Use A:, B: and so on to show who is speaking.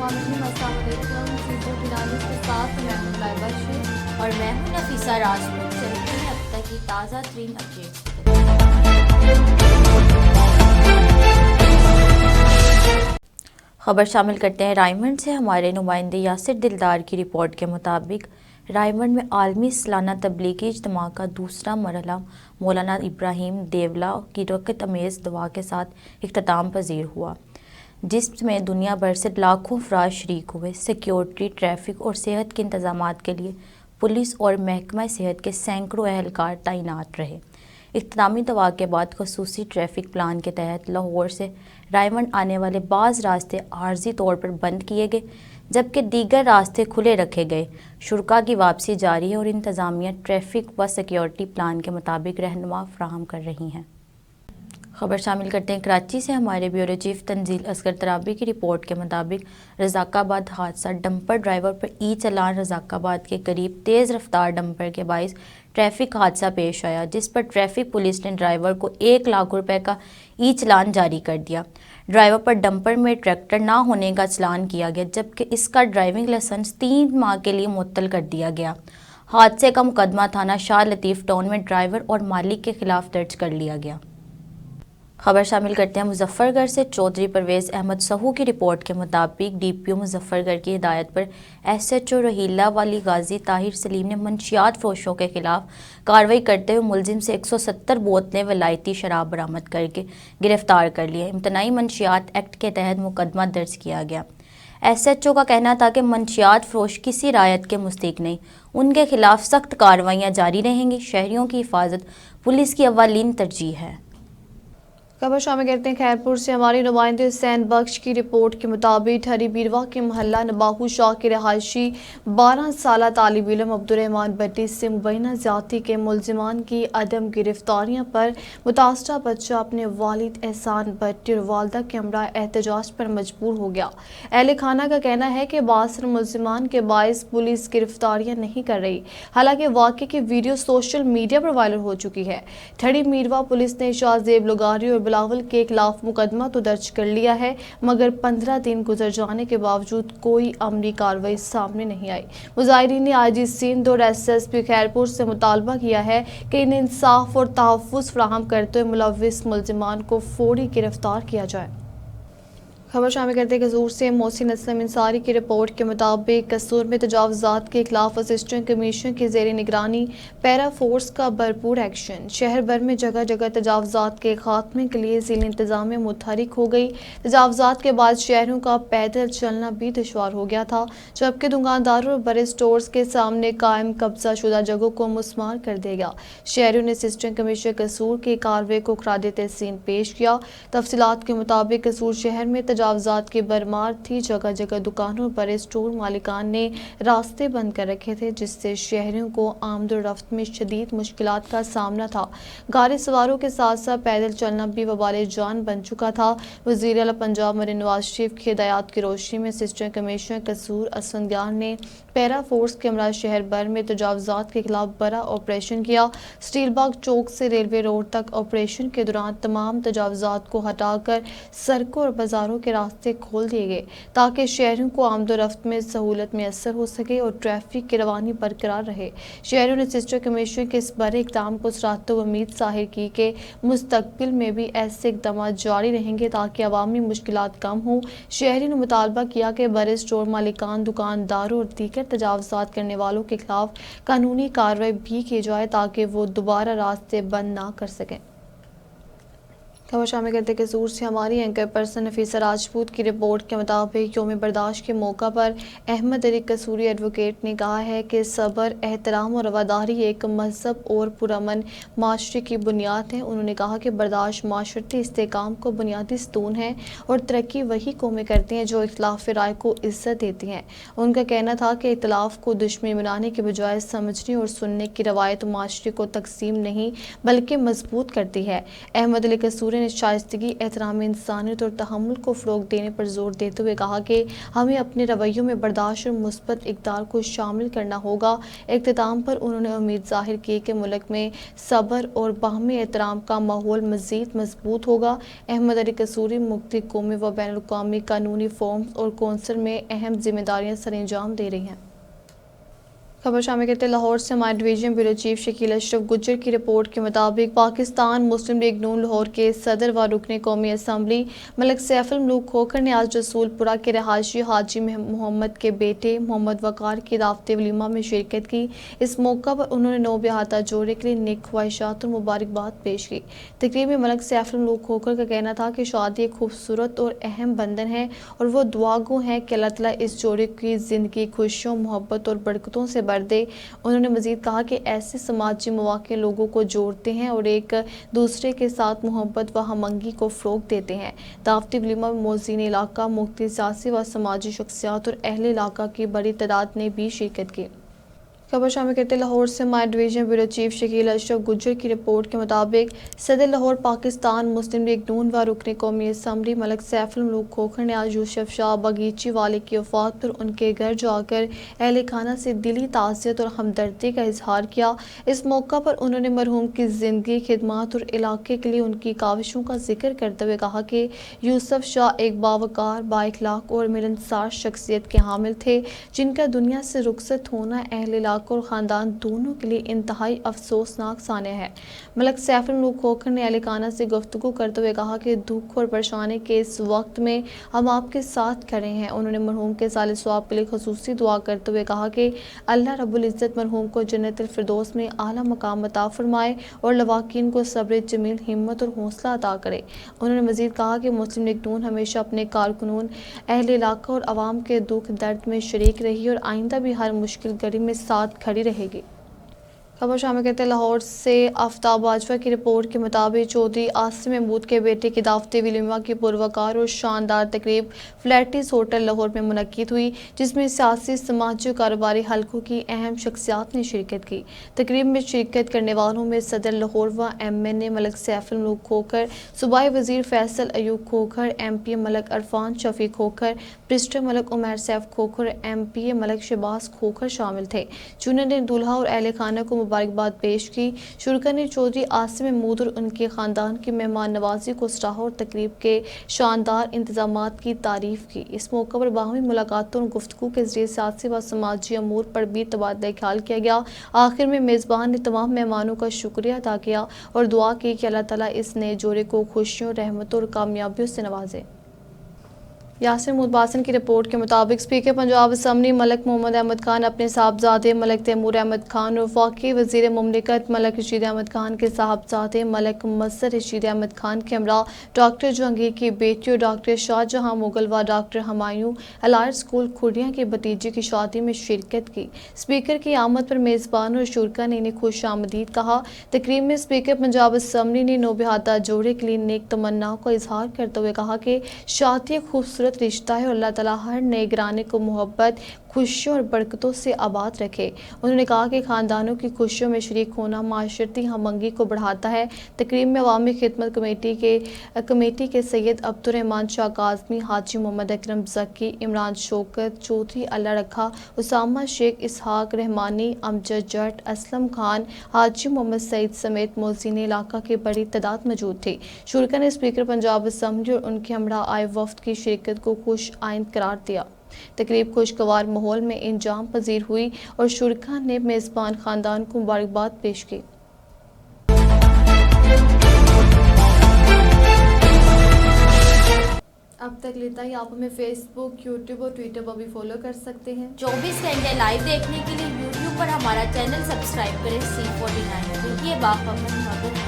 A: السلام علیکم، چیزوں کی نانس کے ساتھ میں ہوں لائبہ شیخ اور میں ہوں نفیسہ راجپوت۔ چلتے ہیں اب تک کی تازہ ترین اپڈیٹس کی خبر شامل کرتے ہیں رائمنڈ سے۔ ہمارے نمائندے یاسر دلدار کی رپورٹ کے مطابق رائمنڈ میں عالمی سالانہ تبلیغی اجتماع کا دوسرا مرحلہ مولانا ابراہیم دیولہ کی برکت امیز دعا کے ساتھ اختتام پذیر ہوا، جس میں دنیا بھر سے لاکھوں افراد شریک ہوئے۔ سیکیورٹی، ٹریفک اور صحت کے انتظامات کے لیے پولیس اور محکمہ صحت کے سینکڑوں اہلکار تعینات رہے۔ اختتامی دعا کے بعد خصوصی ٹریفک پلان کے تحت لاہور سے رائمنڈ آنے والے بعض راستے عارضی طور پر بند کیے گئے، جبکہ دیگر راستے کھلے رکھے گئے۔ شرکاء کی واپسی جاری ہے اور انتظامیہ ٹریفک و سیکیورٹی پلان کے مطابق رہنما فراہم کر رہی ہیں۔ خبر شامل کرتے ہیں کراچی سے۔ ہمارے بیورو چیف تنزیل اصغر ترابی کی رپورٹ کے مطابق رزاق آباد حادثہ، ڈمپر ڈرائیور پر ای چلان۔ رزاق آباد کے قریب تیز رفتار ڈمپر کے باعث ٹریفک حادثہ پیش آیا، جس پر ٹریفک پولیس نے ڈرائیور کو 1 لاکھ روپے کا ای چلان جاری کر دیا۔ ڈرائیور پر ڈمپر میں ٹریکٹر نہ ہونے کا چلان کیا گیا، جبکہ اس کا ڈرائیونگ لائسنس 3 ماہ کے لیے معطل کر دیا گیا۔ حادثے کا مقدمہ تھانہ شاہ لطیف ٹاؤن میں ڈرائیور اور مالک کے خلاف درج کر لیا گیا۔ خبر شامل کرتے ہیں مظفر گڑھ سے۔ چودھری پرویز احمد سہو کی رپورٹ کے مطابق ڈی پی او مظفر گڑھ کی ہدایت پر ایس ایچ او رحیلہ والی غازی طاہر سلیم نے منشیات فروشوں کے خلاف کارروائی کرتے ہوئے ملزم سے 170 بوتلیں ولائتی شراب برآمد کر کے گرفتار کر لیا۔ امتناعی منشیات ایکٹ کے تحت مقدمہ درج کیا گیا۔ ایس ایچ او کا کہنا تھا کہ منشیات فروش کسی رعایت کے مستحق نہیں، ان کے خلاف سخت کارروائیاں جاری رہیں گی۔ شہریوں کی حفاظت پولیس کی اولین ترجیح ہے۔
B: خبر شامل کرتے ہیں خیرپور سے۔ ہماری نمائندے حسین بخش کی رپورٹ کے مطابق ٹھری بیرواہ کے محلہ نباہو شاہ کے رہائشی 12 سالہ طالب علم عبدالرحمان بٹی سے مبینہ زیادتی کے ملزمان کی عدم گرفتاریاں پر متاثرہ بچہ اپنے والد احسان بٹی اور والدہ کے ہمراہ احتجاج پر مجبور ہو گیا۔ اہل خانہ کا کہنا ہے کہ 62 ملزمان کے باعث پولیس گرفتاریاں نہیں کر رہی، حالانکہ واقعے کی ویڈیو سوشل میڈیا پر وائرل ہو چکی ہے۔ ٹھری بیرواہ پولیس نے شاہزیب لغاری اور بلاول کے خلاف مقدمہ تو درج کر لیا ہے، مگر 15 دن گزر جانے کے باوجود کوئی عملی کارروائی سامنے نہیں آئی۔ مظاہرین نے آئی جی سندھ اور ایس ایس پی خیرپور سے مطالبہ کیا ہے کہ انہیں انصاف اور تحفظ فراہم کرتے ہوئے ملوث ملزمان کو فوری گرفتار کیا جائے۔ خبر شامل کرتے قصور سے۔ محسن اسلم انصاری کی رپورٹ کے مطابق قصور میں تجاوزات کے خلاف اسسٹنٹ کمشنر کی زیر نگرانی پیرا فورس کا بھرپور ایکشن۔ شہر بھر میں جگہ جگہ تجاوزات کے خاتمے کے لیے ضلع انتظامیہ متحرک ہو گئی۔ تجاوزات کے بعد شہریوں کا پیدل چلنا بھی دشوار ہو گیا تھا، جبکہ دکانداروں اور بڑے سٹورز کے سامنے قائم قبضہ شدہ جگہوں کو مسمار کر دیا گیا۔ شہریوں نے اسسٹنٹ کمشنر قصور کی کارروائی کو خراج تحسین پیش کیا۔ تفصیلات کے مطابق قصور شہر میں تجاوزات کی بھرمار تھی۔ جگہ جگہ دکانوں اور بڑے اسٹور مالکان نے راستے بند کر رکھے تھے، جس سے شہریوں کو آمد و رفت میں شدید مشکلات کا سامنا تھا۔ گاڑی سواروں کے ساتھ ساتھ پیدل چلنا بھی وبال جان بن چکا تھا۔ وزیر اعلیٰ پنجاب مریم نواز شریف کی ہدایات کی روشنی میں اسسٹنٹ کمشنر قصور اسفندیار نے پیرا فورس کے ہمراہ شہر بھر میں تجاوزات کے خلاف بڑا آپریشن کیا۔ اسٹیل باغ چوک سے ریلوے روڈ تک آپریشن کے دوران تمام تجاوزات کو ہٹا کر سڑکوں اور بازاروں کے راستے کھول دیے گئے، تاکہ شہریوں کو آمد و رفت میں سہولت میسر ہو سکے اور ٹریفک کی روانی برقرار رہے۔ شہریوں نے اسسٹنٹ کمشنر کے اس بڑے اقدام کو سراہتے ہوئے امید ظاہر کی کہ مستقبل میں بھی ایسے اقدامات جاری رہیں گے تاکہ عوامی مشکلات کم ہوں۔ شہریوں نے مطالبہ کیا کہ بڑے اسٹور مالکان، دکانداروں اور دیگر تجاوزات کرنے والوں کے خلاف قانونی کارروائی بھی کی جائے تاکہ وہ دوبارہ راستے بند نہ کر سکیں۔ خبر شامل کرتے قصور سے۔ ہماری اینکر پرسن نفیسہ راجپوت کی رپورٹ کے مطابق یوم برداشت کے موقع پر احمد علی قصوری ایڈوکیٹ نے کہا ہے کہ صبر، احترام اور رواداری ایک مہذب اور پرامن معاشرے کی بنیاد ہے۔ انہوں نے کہا کہ برداشت معاشرتی استحکام کو بنیادی ستون ہے اور ترقی وہی قومیں کرتی ہیں جو اختلاف رائے کو عزت دیتی ہیں۔ ان کا کہنا تھا کہ اختلاف کو دشمنی بنانے کے بجائے سمجھنے اور سننے کی روایت معاشرے کو تقسیم نہیں بلکہ مضبوط کرتی ہے۔ احمد علی قصوری ने शाइस्तगी, एहतराम इंसानियत और तहम्मुल को फ़रोग़ देने पर जोर देते हुए कहा कि हमें अपने रवैयों में बर्दाश्त और मुस्बत इक़दार को शामिल करना होगा। इख्तिताम पर उन्होंने उम्मीद ज़ाहिर की कि मुल्क में सब्र और बाहमी एहतराम का माहौल मज़ीद मजबूत होगा। अहमद अली कसूरी मुख्तलिफ़ कौमी व बैनुल अक़वामी कानूनी फ़ोरम्स और कौंसिल में अहम ज़िम्मेदारियाँ सरअंजाम दे रही हैं। खबर शामिल करते लाहौर से हमारे division bureau chief Shakeel Ashraf Gujjar की रिपोर्ट के मुताबिक पाकिस्तान मुस्लिम लीग नून लाहौर के सदर व रुकन कौमी असम्बली मलिक सैफुल मुल्क खोखर ने आज रसूलपुरा के रहायशी हाजी मोहम्मद के बेटे मोहम्मद वकार की दावत वलीमा में शिरकत की। इस मौका पर उन्होंने नौ ब्याहता जोड़े के लिए नेक ख्वाहिशात और मुबारकबाद पेश की। तकरीब में मलिक सैफुल मुल्क खोखर का कहना था कि शादी एक खूबसूरत और अहम बंधन है और वो दुआगो हैं कि अल्लाह ताला इस जोड़े की ज़िंदगी खुशियों, मोहब्बत और बरकतों से दे। उन्होंने मजीद कहा कि ऐसे समाजी मौके लोगों को जोड़ते हैं और एक दूसरे के साथ मोहब्बत व हमंगी को फ़रोग़ देते हैं। दावती वलीमा में मोज़ीन इलाका, मुख्तलिफ़ सियासी व समाजी शख्सियात और अहले इलाका की बड़ी तादाद ने भी शिरकत की। खबर शामिल करते लाहौर से हमारे division bureau chief Shakeel Ashraf Gujjar की रिपोर्ट के मुताबिक सदर लाहौर पाकिस्तान मुस्लिम लीग नून व रुकन कौमी असम्बली मलिक सैफुल मुल्क खोखर ने आज यूसुफ शाह बगीची वाले की वफ़ात पर उनके घर जाकर अहले खाना से दिली ताज़ियत और हमदर्दी का इजहार किया। इस मौका पर उन्होंने मरहूम की ज़िंदगी, खिदमात और इलाके के लिए उनकी काविशों का जिक्र करते हुए कहा कि यूसुफ शाह एक बावकार, बाइखलाक और मिलनसार शख्सियत के हामिल थे, जिनका दुनिया से रुखसत होना अहले इलाका और ख़ानदान दोनों के लिए इंतहाई अफसोसनाक सानिया है। मलिक सैफुल मुल्क खोखर ने अहले खाना से गुफ्तगू करते हुए कहा कि दुख और परेशानी के इस वक्त में हम आपके साथ खड़े हैं। उन्होंने मरहूम के साले सवाब के लिए खुसूसी दुआ करते हुए कहा कि अल्लाह रब्बुल इज़्ज़त मरहूम को जन्नतुल फिरदौस में आला मकाम अता फरमाए और लवाकीन को सब्र जमील, हिम्मत और हौसला अता करे। उन्होंने मज़ीद कहा कि मुस्लिम लीग नून हमेशा अपने कारकुनों, अहले इलाका और आवाम के दुख दर्द में शरीक रही और आइंदा भी हर मुश्किल घड़ी में साथ खड़ी रहेगी। खबर शामिल करते लाहौर से आफ्ताब बाजवा की रिपोर्ट के मुताबिक चौधरी आसिम महमूद के बेटे की दावत वलीमा की पुरवकार और शानदार तकरीब फ्लैटिस होटल लाहौर में मुनक्किद हुई, जिसमें सियासी, समाजी और कारोबारी हलकों की अहम शख्सियात ने शिरकत की। तकरीब में शिरकत करने वालों में सदर लाहौर व MNA मलिक सैफुल मुल्क खोखर, सूबाई वजीर फैसल अयूब खोखर, MP मलिक अरफान शफी खोखर, प्रिस्टर मलिक उमैर सैफ खोखर, MPA मलिक शहबाज खोखर शामिल थे, जिन्होंने दूल्हा और अहले खाना को मुबारकबाद पेश की। शुरका ने चौधरी आसिम महमूद और उनके ख़ानदान की मेहमान नवाजी को सराहा और तकरीब के शानदार इंतजामात की तारीफ की। इस मौके पर बाहमी मुलाकातों और गुफ्तगू के जरिए सियासी व समाजी अमूर पर भी तबादला ख्याल किया गया। आखिर में मेज़बान ने तमाम मेहमानों का शुक्रिया अदा किया और दुआ की कि अल्लाह ताला इस नए जोड़े को खुशियों, रहमतों और कामयाबियों से नवाजे। यासिर मुतबासन की रिपोर्ट के मुताबिक स्पीकर पंजाब असम्बली मलिक मोहम्मद अहमद खान अपने साहबजादे मलिक तैमूर अहमद खान और वफाकी वज़ीर मुमलिकत मलिक रशीद अहमद खान के साहबजादे मलिक मसर रशीद अहमद खान के हमरा डॉक्टर जहांगीर की बेटी और डॉक्टर शाहजहां मुगल व डॉक्टर हमायूं अलाइड स्कूल खुर्डिया के भतीजे की शादी में शिरकत की। स्पीकर की आमद पर मेज़बान और शुरका ने इन्हें खुश आमदीद कहा। तकरीब में स्पीकर पंजाब असम्बली ने नौबिहाता जोड़े के लिए नेक तमन्नाओं का इजहार करते हुए कहा कि शादी खूबसूरत रिश्ता है और अल्लाह ताला हर नए घराने को मोहब्बत, खुशियों और बरकतों से आबाद रखे। उन्होंने कहा कि ख़ानदानों की खुशियों में शरीक होना माशरती हमंगी को बढ़ाता है। तकरीब में अवामी खिदमत कमेटी के सैयद अब्दुर्रहमान शाह काज़मी, हाजी मोहम्मद अकरम ज़की, इमरान शौकत, चौधरी अल्लाह रखा, उसामा शेख, इसहाक रहमानी, अमजद जट, असलम खान, हाजी मोहम्मद सईद समेत मोज़ीन इलाका की बड़ी तादाद मौजूद थी। शुरका ने स्पीकर पंजाब असम्बली और उनके हमरा आए वफ्द की शिरकत को खुश आइंद करार दिया। तकरीब खुशगवार माहौल में इंजाम पजीर हुई और शुरका ने मेज़बान ख़ानदान को मुबारकबाद पेश की। अब तक लेता ही आप हमें फेसबुक, यूट्यूब और ट्विटर पर भी फॉलो कर सकते हैं।
A: 24 घंटे लाइव देखने के लिए YouTube पर हमारा चैनल सब्सक्राइब करें C49। देखिए बाखबर खबर।